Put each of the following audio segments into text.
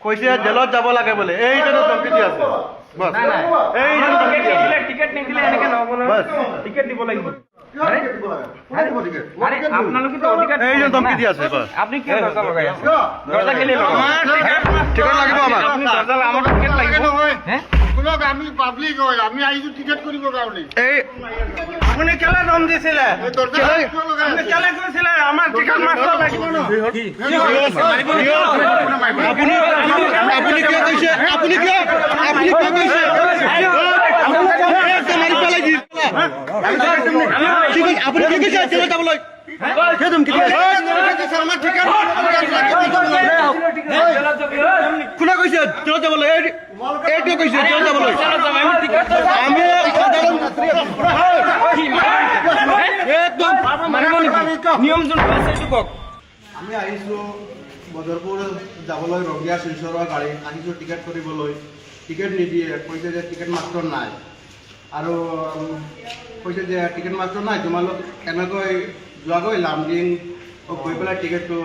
কৈছে জেলত যাব লাগে বোলে এইজনে ধমকি দি আছে বাস এইজন ধমকি দি আছে টিকেট নিদিলে এনেকে নহব নহয় বাস টিকেট দিব লাগিব এইজন ধমকি দি আছে বাস আপনি কি দরজা লগাই আছে দরজা কেলে টিকেট লাগিব আমাক আপনি দরজা আমার টিকেট লাগিব হ্যাঁ শুনক আমি পাব্লিক হয় আমি আহিছো টিকেট কৰিবৰ কাৰণে এই আপনি কেলা দম দিছিলে আপনি কেলা কৰিছিলে আমাৰ টিকেট মাস্টাৰ লাগিব ন আপুনি আপুনি কিয় কৈছে আপুনি কিয় কৈছে মাৰি পেলাই দি আপুনি কি কৈছে জেলত যাবলৈ কিয় ধমকি দি আছে কোনে কৈছে জেলত যাবলৈ এইটোৱে কৈছে জেলত যাবলৈ আমি সাধাৰণ যাত্ৰী একদম নিয়ম যোনটো আছে এইটো কওক আমি আহিছোঁ বদৰপুৰ যাবলৈ ৰঙীয়া শিলচৰৰ গাড়ী আহিছোঁ টিকেট কৰিবলৈ টিকেট নিদিয়ে কৈছে যে টিকেট মাষ্টৰ নাই আৰু কৈছে যে টিকেট মাষ্টৰ নাই তোমালোক এনেকৈ যোৱাগৈ লামডিং গৈ পেলাই টিকেটটো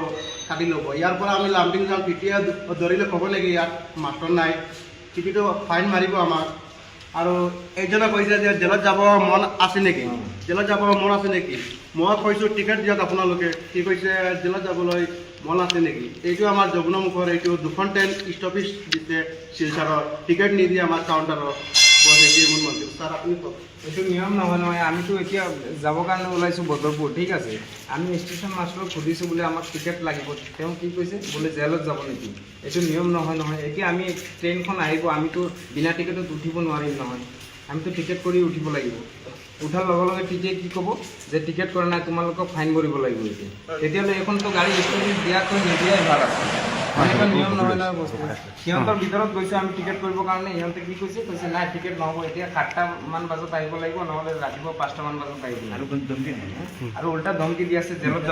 কাটি ল'ব ইয়াৰ পৰা আমি লামডিং যাওঁ তেতিয়া ধৰিলে ক'ব লাগে ইয়াত মাষ্টৰ নাই টিকেটটো ফাইন মাৰিব আমাক আৰু এইজনে কৈছে যে জেলত যাব মন আছে নেকি জেলত যাব মন আছে নেকি মই কৈছোঁ টিকেট দিয়ক আপোনালোকে সি কৈছে জেলত যাবলৈ মন আছে নেকি এইটো আমাৰ যমুনামুখৰ এইটো দুখন ট্ৰেইন ষ্টপেজ দিছে শিলচৰৰ টিকেট নিদিয়ে আমাৰ কাউণ্টাৰত বছ এইটোৱে মোৰ মন্দিৰ ছাৰ আপুনি কওক এইটো নিয়ম নহয় নহয় আমিতো এতিয়া যাবৰ কাৰণে ওলাইছোঁ বদৰপুৰ ঠিক আছে আমি ষ্টেচন মাষ্টৰক সুধিছোঁ বোলে আমাক টিকেট লাগিব তেওঁ কি কৈছে বোলে জেলত যাব নেকি এইটো নিয়ম নহয় নহয় এতিয়া আমি ট্ৰেইনখন আহিব আমিতো বিনা টিকেটত উঠিব নোৱাৰিম নহয় আমিতো টিকেট কৰি উঠিব লাগিব উঠাৰ লগে লগে টিটিয়ে কি ক'ব যে টিকেট কৰা নাই তোমালোকক ফাইন ভৰিব লাগিব এতিয়া তেতিয়াহ'লে এইখনতো গাড়ী ষ্টপেজ দিয়াকৈ নিদিয়াই ভাল আছে এনেকুৱা নিয়ম নহয় নহয় বস্তু সিহঁতৰ ভিতৰত গৈছোঁ আমি টিকেট কৰিবৰ কাৰণে সিহঁতে কি কৈছে নাই টিকেট নহ'ব এতিয়া 7টামান বজাত আহিব লাগিব নহ'লে ৰাতিপুৱা 5টামান বজাত আহিব আৰু উল্টা ধমকি দি আছে জেলত